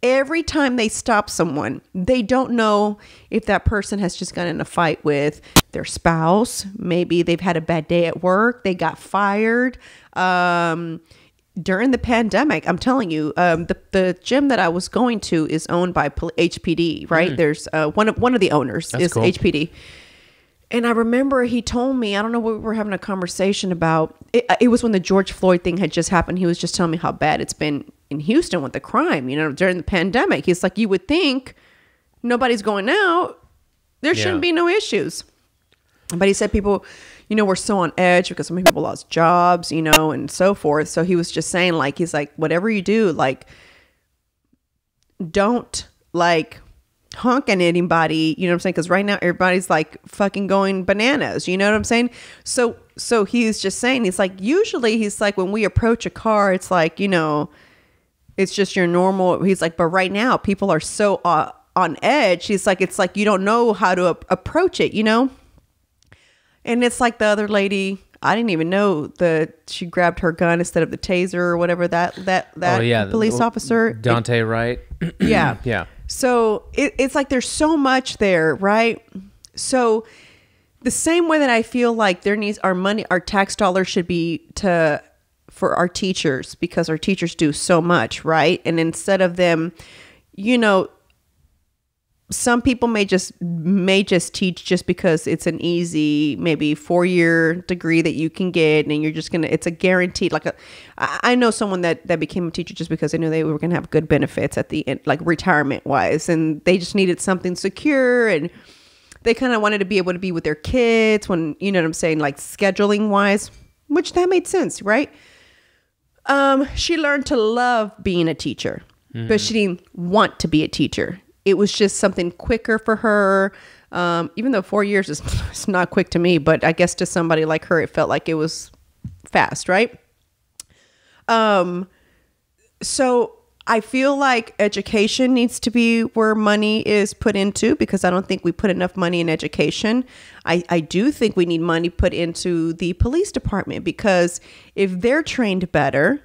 every time they stop someone, they don't know if that person has just gotten in a fight with their spouse. Maybe they've had a bad day at work. They got fired. During the pandemic, I'm telling you, the gym that I was going to is owned by HPD, right? There's one of the owners is cool. HPD. And I remember he told me, I don't know what we were having a conversation about. It was when the George Floyd thing had just happened. He was just telling me how bad it's been in Houston with the crime, you know, during the pandemic. He's like, you would think nobody's going out. There shouldn't be no issues. But he said people, you know, were so on edge because so many people lost jobs, you know, and so forth. So he was just saying, like, he's like, whatever you do, like, don't like honk at anybody, you know what I'm saying? Because right now everybody's like fucking going bananas, you know what I'm saying? So he's just saying, he's like, usually he's like, when we approach a car, it's like, you know, it's just your normal. He's like, but right now people are so on edge. He's like, it's like you don't know how to approach it, you know? And it's like the other lady, I didn't even know she grabbed her gun instead of the taser or whatever that police officer. Dante Wright. Yeah. Yeah. So it's like there's so much there, right? So the same way that I feel like our tax dollars should be for our teachers, because our teachers do so much, right? And instead of them, you know, some people may just teach just because it's an easy, maybe 4-year degree that you can get, and you're just it's a guaranteed. Like I know someone that became a teacher just because they knew they were gonna have good benefits at the end, like retirement wise, and they just needed something secure, and they kind of wanted to be able to be with their kids when, you know what I'm saying, like scheduling wise, which that made sense, right? She learned to love being a teacher, but she didn't want to be a teacher. It was just something quicker for her. Even though 4 years is it's not quick to me, but I guess to somebody like her, it felt like it was fast, right? So I feel like education needs to be where money is put into, because I don't think we put enough money in education. I do think we need money put into the police department, because if they're trained better,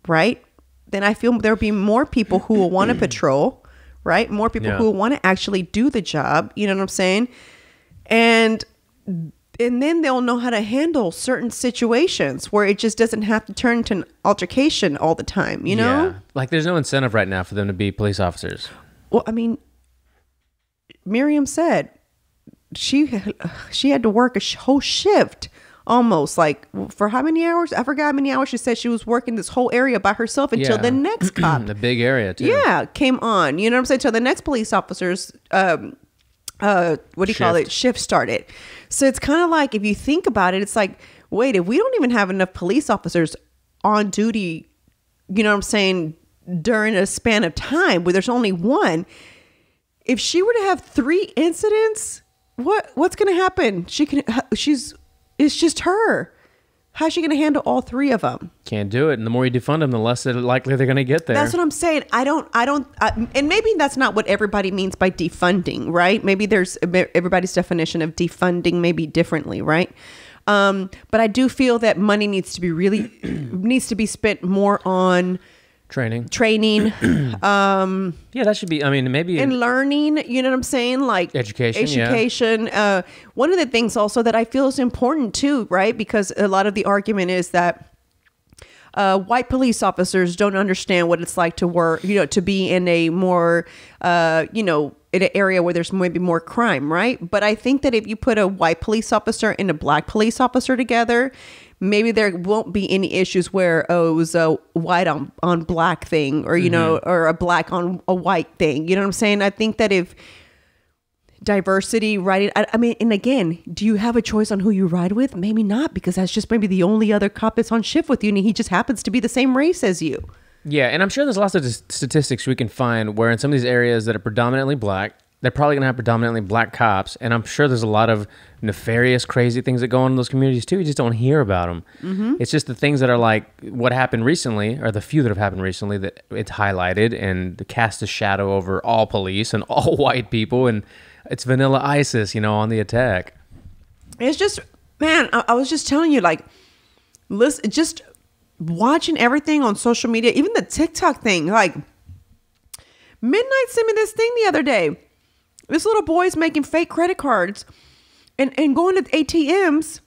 right, then I feel there'll be more people who will want to patrol, right? More people who want to actually do the job. You know what I'm saying? And then they'll know how to handle certain situations where it just doesn't have to turn into an altercation all the time, you know? Yeah. Like there's no incentive right now for them to be police officers. Well, I mean, Miriam said she had to work a whole shift almost, like for how many hours? I forgot how many hours. She said she was working this whole area by herself until the next cop. The big area too. Yeah, came on. You know what I'm saying? So the next police officers, shift started. So it's kind of like, if you think about it, it's like, wait, if we don't even have enough police officers on duty, you know what I'm saying, during a span of time where there's only one, if she were to have 3 incidents, what's going to happen? It's just her. How's she going to handle all 3 of them? Can't do it. And the more you defund them, the less likely they're going to get there. That's what I'm saying. And maybe that's not what everybody means by defunding, right? Maybe everybody's definition of defunding may be differently, right? But I do feel that money needs to be spent more on training. Yeah, that should be, I mean, maybe. And learning, you know what I'm saying? Like education. Yeah. One of the things also that I feel is important too, right? Because a lot of the argument is that white police officers don't understand what it's like to work, you know, to be in a more, in an area where there's maybe more crime, right? But I think that if you put a white police officer and a black police officer together, maybe there won't be any issues where, it was a white on black thing, or, you know, or a black on a white thing. You know what I'm saying? I think that if diversity riding, I mean, and again, do you have a choice on who you ride with? Maybe not, because that's just maybe the only other cop that's on shift with you, and he just happens to be the same race as you. Yeah, and I'm sure there's lots of statistics we can find where in some of these areas that are predominantly black, they're probably going to have predominantly black cops, and I'm sure there's a lot of nefarious, crazy things that go on in those communities too. You just don't hear about them. It's just the things that are like what happened recently, or the few that have happened recently, that it's highlighted and cast a shadow over all police and all white people, and it's vanilla ISIS, you know, on the attack. It's just, man, I was just telling you, like, listen, just watching everything on social media, even the TikTok thing, like, Midnight sent me this thing the other day. This little boy's making fake credit cards and going to ATMs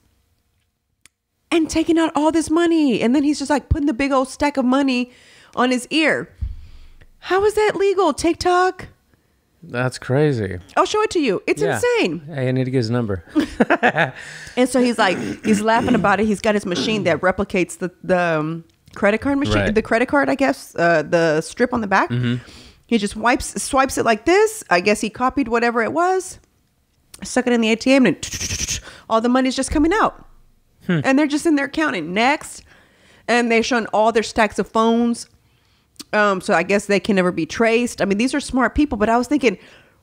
and taking out all this money. And then he's just like putting the big old stack of money on his ear. How is that legal, TikTok? That's crazy. I'll show it to you. It's insane. Hey, I need to get his number. And so he's like, he's laughing about it. He's got his machine that replicates the credit card machine, right. The credit card, I guess, the strip on the back. He just swipes it like this. I guess he copied whatever it was, stuck it in the ATM, and all the money's just coming out. And they're just in there counting. Next. And they're showing all their stacks of phones. So I guess they can never be traced. I mean, these are smart people, but I was thinking,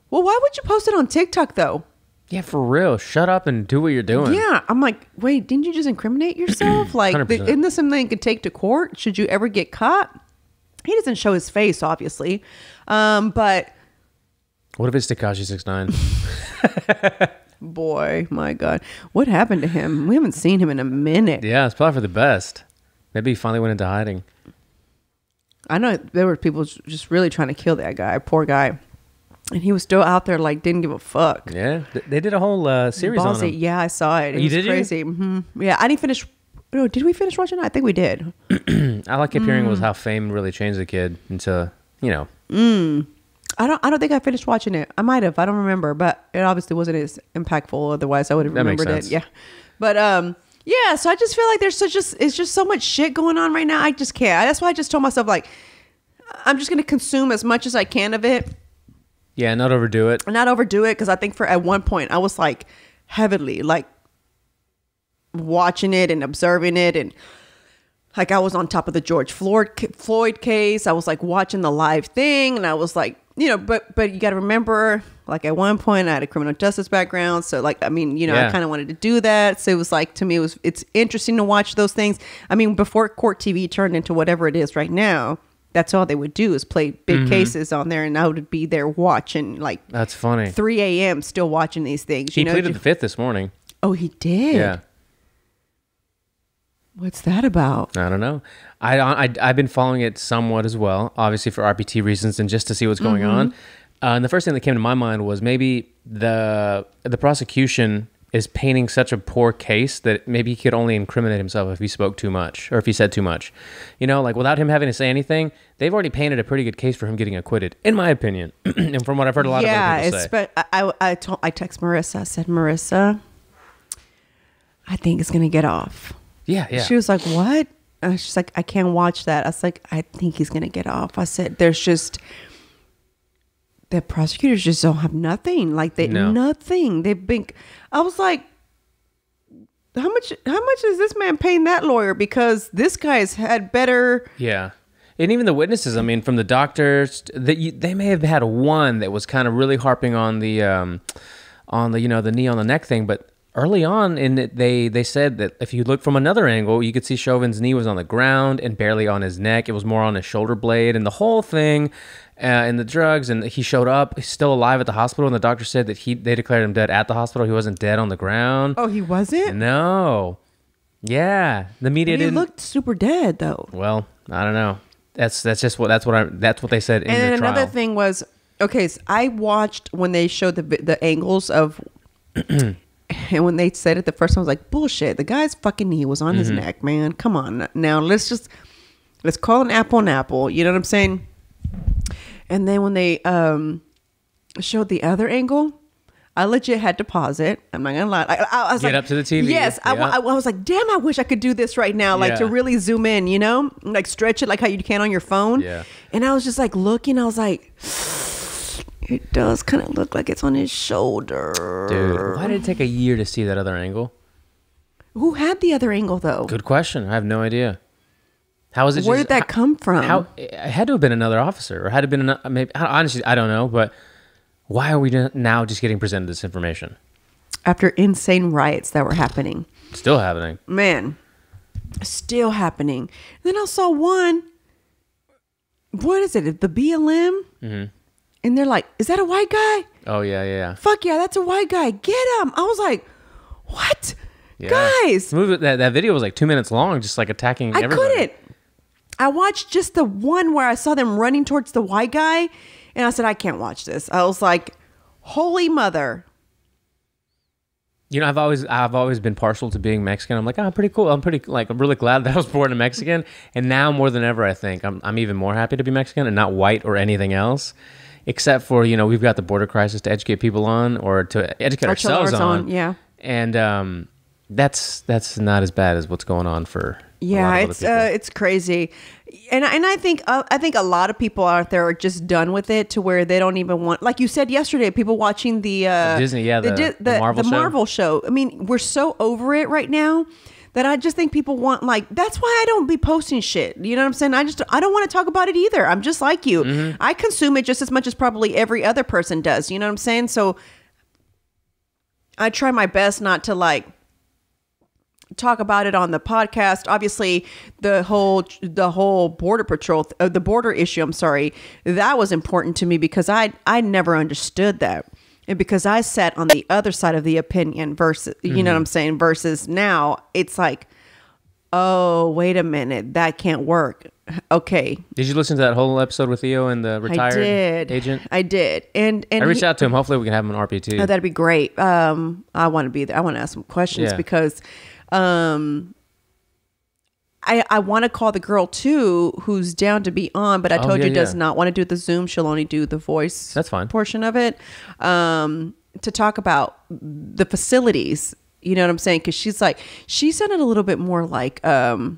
well, why would you post it on TikTok though? Yeah, for real. Shut up and do what you're doing. Yeah. I'm like, wait, didn't you just incriminate yourself? Like, isn't this something you could take to court? Should you ever get caught? He doesn't show his face, obviously. But what if it's Tekashi 6ix9ine? Boy, my God. What happened to him? We haven't seen him in a minute. Yeah, it's probably for the best. Maybe he finally went into hiding. I know there were people just really trying to kill that guy, poor guy. And he was still out there, like, didn't give a fuck. Yeah, they did a whole series on him. Yeah, I saw it. It was crazy. Yeah, I didn't finish. Oh, did we finish watching it? I think we did. All I kept hearing was how fame really changed the kid into, you know. I don't think I finished watching it. I might have. I don't remember, but it obviously wasn't as impactful. Otherwise, I would have remembered it. Yeah, but yeah. So I just feel like there's it's just so much shit going on right now. I just can't. That's why I just told myself, like, I'm just gonna consume as much as I can of it. Yeah, not overdo it. Not overdo it, because I think at one point I was like heavily like watching it and observing it, and like I was on top of the George Floyd case. I was like watching the live thing, and I was like, you know, but you got to remember, like at one point I had a criminal justice background, so like, I mean, you know, I kind of wanted to do that. So it was like, to me, it's interesting to watch those things. I mean, before court TV turned into whatever it is right now, that's all they would do is play big cases on there, and I would be there watching, like, that's funny. 3 a.m. still watching these things. He pleaded the fifth this morning. Oh, he did? Yeah. What's that about? I don't know. I've been following it somewhat as well, obviously for RPT reasons and just to see what's going on. And the first thing that came to my mind was maybe the prosecution is painting such a poor case that maybe he could only incriminate himself if he spoke too much or if he said too much. You know, like without him having to say anything, they've already painted a pretty good case for him getting acquitted, in my opinion. And from what I've heard a lot of other people say. I text Marissa. I said, Marissa, I think it's going to get off. Yeah. She was like, what? She's like, I can't watch that. I was like, I think he's going to get off. I said, there's just... the prosecutors just don't have nothing. Like nothing. They've been. I was like, how much is this man paying that lawyer? Because this guy's had better. Yeah, and even the witnesses. I mean, from the doctors, they may have had one that was kind of really harping on the you know, the knee on the neck thing, but early on in it, they said that if you look from another angle, you could see Chauvin's knee was on the ground and barely on his neck. It was more on his shoulder blade, and the whole thing. And the drugs, and he showed up. He's still alive at the hospital, and the doctor said that they declared him dead at the hospital. He wasn't dead on the ground. Oh, he wasn't? No. Yeah, the media didn't. He looked super dead, though. Well, I don't know. That's what they said in the trial. And another thing was, okay, so I watched when they showed the angles of, and when they said it the first time, I was like, bullshit. The guy's fucking knee was on his neck, man. Come on, now let's call an apple. You know what I'm saying? And then when they showed the other angle, I legit had to pause it. I'm not gonna lie. I was Get like, up to the TV. Yes, Yeah. I was like, damn, I wish I could do this right now, like to really zoom in, you know, like stretch it like how you can on your phone. Yeah. And I was just like looking. I was like, it does kind of look like it's on his shoulder. Dude, why did it take a year to see that other angle? Who had the other angle though? Good question. I have no idea. How was it? Where did that come from? How it had to have been another officer, or had to been maybe. Honestly, I don't know. But why are we now just getting presented this information after insane riots that were happening? Still happening, man. Still happening. Then I saw one. What is it? The BLM. Mm-hmm. And they're like, "Is that a white guy?" Oh yeah. Fuck yeah, that's a white guy. Get him! I was like, "What, guys?" That video was like 2 minutes long, just like attacking. I everybody. couldn't. I watched just the one where I saw them running towards the white guy, and I said, I can't watch this. I was like, holy mother. You know, I've always been partial to being Mexican. I'm like, I'm pretty cool. I'm really glad that I was born a Mexican. And now more than ever, I think I'm even more happy to be Mexican and not white or anything else. Except for, you know, we've got the border crisis to educate people on, or to educate ourselves on. Yeah. And that's not as bad as what's going on for. Yeah, it's crazy, and I think a lot of people out there are just done with it to where they don't even want, like you said yesterday, people watching the Disney, the Marvel show. I mean, we're so over it right now that I just think people want, like, that's why I don't be posting shit. You know what I'm saying? I don't want to talk about it either. I'm just like you. Mm-hmm. I consume it just as much as probably every other person does. You know what I'm saying? So I try my best not to like talk about it on the podcast. Obviously, the whole border patrol, the border issue, I'm sorry, that was important to me because I never understood that. And because I sat on the other side of the opinion versus, you know what I'm saying, versus now it's like, oh, wait a minute, that can't work. Okay. Did you listen to that whole episode with Theo and the retired agent? I did. And I reached out to him. Hopefully we can have him on RPT. Oh, that'd be great. I want to be there. I want to ask some questions because I want to call the girl too who's down to be on, but I told you does not want to do the Zoom. She'll only do the voice. That's fine. Portion of it to talk about the facilities. You know what I'm saying? Because she sounded a little bit more like, oh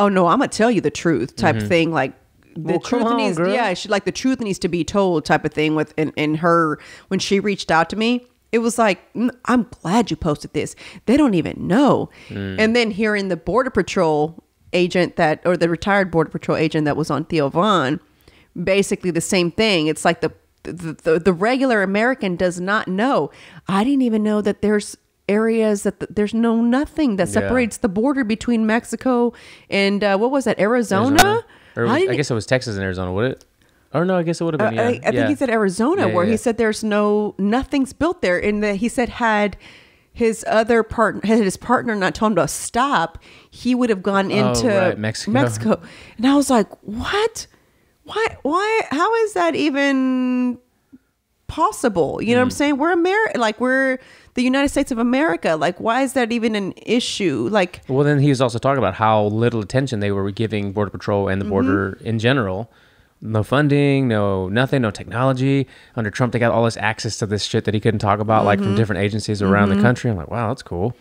no, I'm gonna tell you the truth type thing. Like the truth needs, the truth needs to be told type of thing. With in her when she reached out to me. It was like, I'm glad you posted this. They don't even know. And then hearing the Border Patrol agent or the retired Border Patrol agent that was on Theo Von, basically the same thing. It's like the regular American does not know. I didn't even know that there's areas that there's nothing that separates the border between Mexico and what was that, Arizona? I guess it was Texas and Arizona, would it? Or no, I guess it would have been. I think he said Arizona, where he said there's nothing's built there, and he said had his partner not told him to stop, he would have gone into Mexico. And I was like, what? Why? How is that even possible? You know what I'm saying? We're we're the United States of America. Like, why is that even an issue? Like, well, then he was also talking about how little attention they were giving Border Patrol and the border in general. No funding, no nothing, no technology. Under Trump, they got all this access to this shit that he couldn't talk about, like from different agencies around the country. I'm like, wow, that's cool.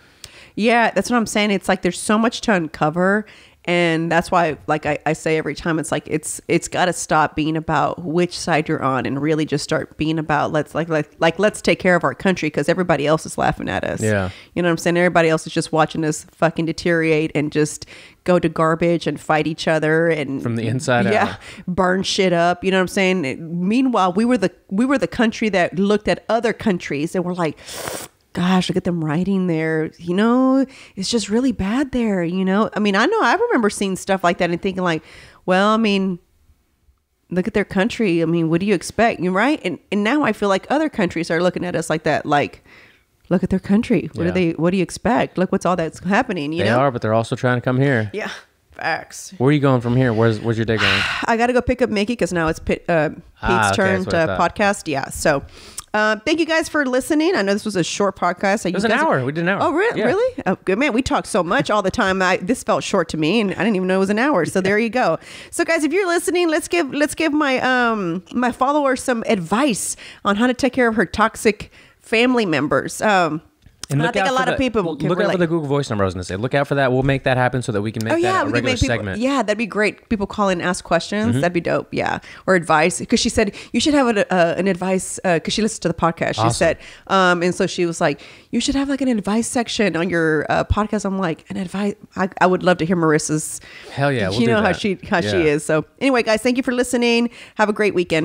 Yeah, that's what I'm saying. It's like there's so much to uncover. And that's why, like I say every time, it's like it's got to stop being about which side you're on and really just start being about let's take care of our country, because everybody else is laughing at us. Yeah, you know what I'm saying? Everybody else is just watching us fucking deteriorate and just go to garbage and fight each other and from the inside out, burn shit up. You know what I'm saying? Meanwhile, we were the country that looked at other countries and were like, gosh, look at them writing there. You know, it's just really bad there. You know, I mean, I remember seeing stuff like that and thinking like, well, I mean, look at their country. I mean, what do you expect? You're right. And now I feel like other countries are looking at us like that. Like, look at their country. What do you expect? Look, what's all that's happening. You know? They are, but they're also trying to come here. Yeah. Facts. Where are you going from here? Where's your day going? I got to go pick up Mickey because now it's Pete's turn to podcast. Yeah. So, Thank you guys for listening. I know this was a short podcast. It was an hour. We did an hour. Oh, really? Yeah. Really? Oh, good, man. We talk so much all the time. This felt short to me, and I didn't even know it was an hour. So there you go. So guys, if you're listening, let's give my my follower some advice on how to take care of her toxic family members. And I think a lot of people can look out for the Google Voice number. I was going to say, look out for that. We'll make that happen so that we can make that a regular segment. Yeah, that'd be great. People call in and ask questions. That'd be dope. Yeah, or advice, because she said you should have an advice because she listened to the podcast. She said, and so she was like, you should have like an advice section on your podcast. I'm like, an advice. I would love to hear Marissa's. Hell yeah, you know how she is. So anyway, guys, thank you for listening. Have a great weekend.